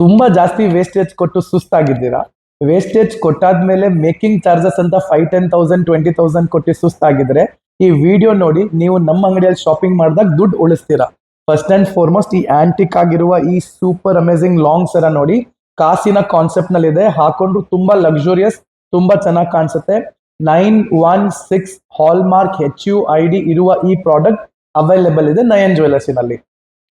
ತುಂಬಾ ಜಾಸ್ತಿ ವೇಸ್ಟೇಜ್ ಕೊಟ್ಟು ಸುಸ್ತಾಗಿದ್ದೀರಾ? ವೇಸ್ಟೇಜ್ ಕೊಟ್ಟಾದ್ಮೇಲೆ ಮೇಕಿಂಗ್ ಚಾರ್ಜಸ್ ಅಂತ 5,000, 10,000, 20,000 ಕೊಟ್ಟು ಸುಸ್ತಾಗಿದ್ರೆ ಈ ವಿಡಿಯೋ ನೋಡಿ ನೀವು ನಮ್ಮ ಅಂಗಡಿಯಲ್ಲಿ ಶಾಪಿಂಗ್ ಮಾಡಿದಾಗ ದುಡ್ಡು ಉಳಿಸ್ತೀರಾ. ಫಸ್ಟ್ ಅಂಡ್ ಫಾರ್ಮೋಸ್ಟ್ ಈ ಆಂಟಿಕ್ ಆಗಿರುವ ಈ ಸೂಪರ್ ಅಮೇಸಿಂಗ್ ಲಾಂಗ್ ಸರ ನೋಡಿ, ಕಾಸಿನ ಕಾನ್ಸೆಪ್ಟ್ ನಲ್ಲಿ ಇದೆ, ಹಾಕೊಂಡು ತುಂಬಾ ಲಕ್ಸುರಿಯಸ್, ತುಂಬಾ ಚೆನ್ನಾಗಿ ಕಾಣಿಸುತ್ತೆ. 916 ಹಾಲ್ಮಾರ್ಕ್ HUID ಇರುವ ಈ ಪ್ರಾಡಕ್ಟ್ ಅವೈಲೇಬಲ್ ಇದೆ ನಯನ್ ಜ್ಯುವೆಲರ್ಸಿನಲ್ಲಿ.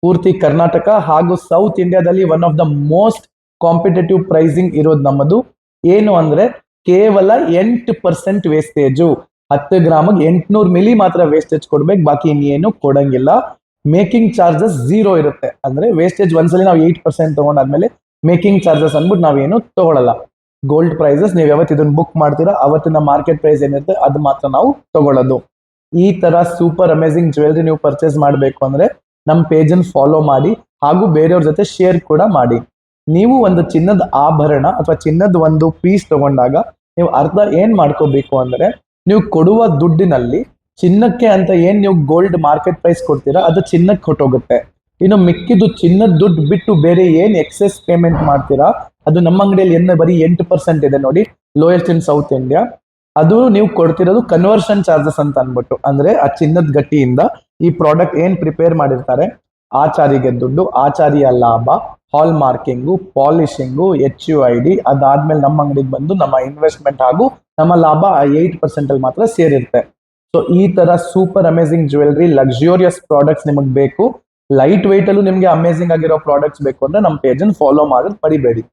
ಪೂರ್ತಿ ಕರ್ನಾಟಕ ಹಾಗೂ ಸೌತ್ ಇಂಡಿಯಾದಲ್ಲಿ one of the most competitive pricing ಇರೋದು ನಮ್ಮದು. ಏನು ಅಂದ್ರೆ ಕೇವಲ 8% ವೇಸ್ಟೇಜು. 10 ಗ್ರಾಮಿಗೆ 800 ಮಿಲಿ ಮಾತ್ರ ವೇಸ್ಟೇಜ್ ಕೊಡ್ಬೇಕು, ಬಾಕಿ ಇನ್ನೇನು ಕೊಡಂಗಿಲ್ಲ. ಮೇಕಿಂಗ್ ಚಾರ್ಜಸ್ 0 ಇರುತ್ತೆ. ಅಂದ್ರೆ ವೇಸ್ಟೇಜ್ ಒಂದ್ಸಲಿ ನಾವು 8% ತಗೊಂಡಾದ್ಮೇಲೆ ಮೇಕಿಂಗ್ ಚಾರ್ಜಸ್ ಅಂದ್ಬಿಟ್ಟು ನಾವೇನು ತಗೊಳ್ಳಲ್ಲ. ಗೋಲ್ಡ್ ಪ್ರೈಸಸ್ ನೀವು ಯಾವತ್ತು ಇದನ್ನ ಬುಕ್ ಮಾಡ್ತೀರಾ ಅವತ್ತಿನ ಮಾರ್ಕೆಟ್ ಪ್ರೈಸ್ ಏನಿರುತ್ತೆ ಅದು ಮಾತ್ರ ನಾವು ತಗೊಳ್ಳೋದು. ಈ ತರ ಸೂಪರ್ ಅಮೇಸಿಂಗ್ ಜ್ಯುವೆಲ್ರಿ ನೀವು ಪರ್ಚೇಸ್ ಮಾಡಬೇಕು ಅಂದ್ರೆ ನಮ್ಮ ಪೇಜನ್ನು ಫಾಲೋ ಮಾಡಿ ಹಾಗೂ ಬೇರೆಯವ್ರ ಜೊತೆ ಶೇರ್ ಕೂಡ ಮಾಡಿ. ನೀವು ಒಂದು ಚಿನ್ನದ ಆಭರಣ ಅಥವಾ ಚಿನ್ನದ ಒಂದು ಪೀಸ್ ತಗೊಂಡಾಗ ನೀವು ಅರ್ಥ ಏನ್ ಮಾಡ್ಕೋಬೇಕು ಅಂದ್ರೆ, ನೀವು ಕೊಡುವ ದುಡ್ಡಿನಲ್ಲಿ ಚಿನ್ನಕ್ಕೆ ಅಂತ ಏನ್ ನೀವು ಗೋಲ್ಡ್ ಮಾರ್ಕೆಟ್ ಪ್ರೈಸ್ ಕೊಡ್ತೀರಾ ಅದು ಚಿನ್ನಕ್ಕೆ ಹೊಟ್ಟೋಗುತ್ತೆ. ಇನ್ನು ಮಿಕ್ಕಿದ್ದು ಚಿನ್ನದ ದುಡ್ಡು ಬಿಟ್ಟು ಬೇರೆ ಏನ್ ಎಕ್ಸೆಸ್ ಪೇಮೆಂಟ್ ಮಾಡ್ತೀರಾ ಅದು ನಮ್ಮ ಅಂಗಡಿಯಲ್ಲಿ ಬರೀ 8% ಇದೆ ನೋಡಿ, ಲೋಯೆಸ್ಟ್ ಇನ್ ಸೌತ್ ಇಂಡಿಯಾ. ಅದು ನೀವು ಕೊಡ್ತಿರೋದು ಕನ್ವರ್ಷನ್ ಚಾರ್ಜಸ್ ಅಂತ ಅನ್ಬಿಟ್ಟು. ಅಂದ್ರೆ ಆ ಚಿನ್ನದ ಗಟ್ಟಿಯಿಂದ ಈ ಪ್ರಾಡಕ್ಟ್ ಏನ್ ಪ್ರಿಪೇರ್ ಮಾಡಿರ್ತಾರೆ ಆಚಾರಿಗೆ ದುಡ್ಡು, ಆಚಾರಿಯ ಲಾಭ, ಹಾಲ್ ಮಾರ್ಕಿಂಗು, ಪಾಲಿಶಿಂಗು, HUID, ಅದಾದ್ಮೇಲೆ ನಮ್ಮ ಅಂಗಡಿಗೆ ಬಂದು ನಮ್ಮ ಇನ್ವೆಸ್ಟ್ಮೆಂಟ್ ಹಾಗೂ ನಮ್ಮ ಲಾಭ 8% ಅಲ್ಲಿ ಮಾತ್ರ ಸೇರಿರುತ್ತೆ. ಸೊ ಈ ತರ super amazing jewellery luxurious products ನಿಮಗೆ ಬೇಕು, ಲೈಟ್ ವೆಯ್ಟ್ ಅಲ್ಲೂ ನಿಮ್ಗೆ ಅಮೇಸಿಂಗ್ ಆಗಿರೋ ಪ್ರಾಡಕ್ಟ್ಸ್ ಬೇಕು ಅಂದ್ರೆ ನಮ್ಮ ಪೇಜನ್ನು ಫಾಲೋ ಮಾಡೋದು ಮರಿಬೇಡಿ.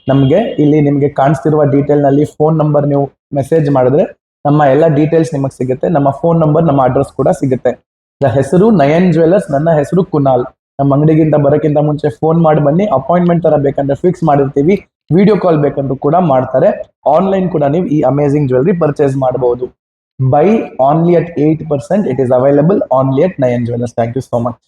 ನಮಗೆ ಇಲ್ಲಿ ನಿಮಗೆ ಕಾಣಿಸ್ತಿರುವ ಡೀಟೇಲ್ ನಲ್ಲಿ ಫೋನ್ ನಂಬರ್ ನೀವು ಮೆಸೇಜ್ ಮಾಡಿದ್ರೆ ನಮ್ಮ ಎಲ್ಲ ಡೀಟೇಲ್ಸ್ ನಿಮಗೆ ಸಿಗುತ್ತೆ. ನಮ್ಮ ಫೋನ್ ನಂಬರ್, ನಮ್ಮ ಅಡ್ರೆಸ್ ಕೂಡ ಸಿಗುತ್ತೆ. ಹೆಸರು ನಯನ್ ಜ್ಯುವೆಲರ್ಸ್, ನನ್ನ ಹೆಸರು ಕುನಾಲ್. ನಮ್ಮ ಅಂಗಡಿಗಿಂತ ಬರೋಕ್ಕಿಂತ ಮುಂಚೆ ಫೋನ್ ಮಾಡಿ ಬನ್ನಿ. ಅಪಾಯಿಂಟ್ಮೆಂಟ್ ತರ ಬೇಕಂದ್ರೆ ಫಿಕ್ಸ್ ಮಾಡಿರ್ತೀವಿ, ವಿಡಿಯೋ ಕಾಲ್ ಬೇಕಂದ್ರೂ ಕೂಡ ಮಾಡ್ತಾರೆ. ಆನ್ಲೈನ್ ಕೂಡ ನೀವು ಈ ಅಮೇಸಿಂಗ್ ಜ್ಯುವೆಲ್ರಿ ಪರ್ಚೇಸ್ ಮಾಡಬಹುದು. Buy only at 8%. It is available only at Nayan jewellers. Thank you so much.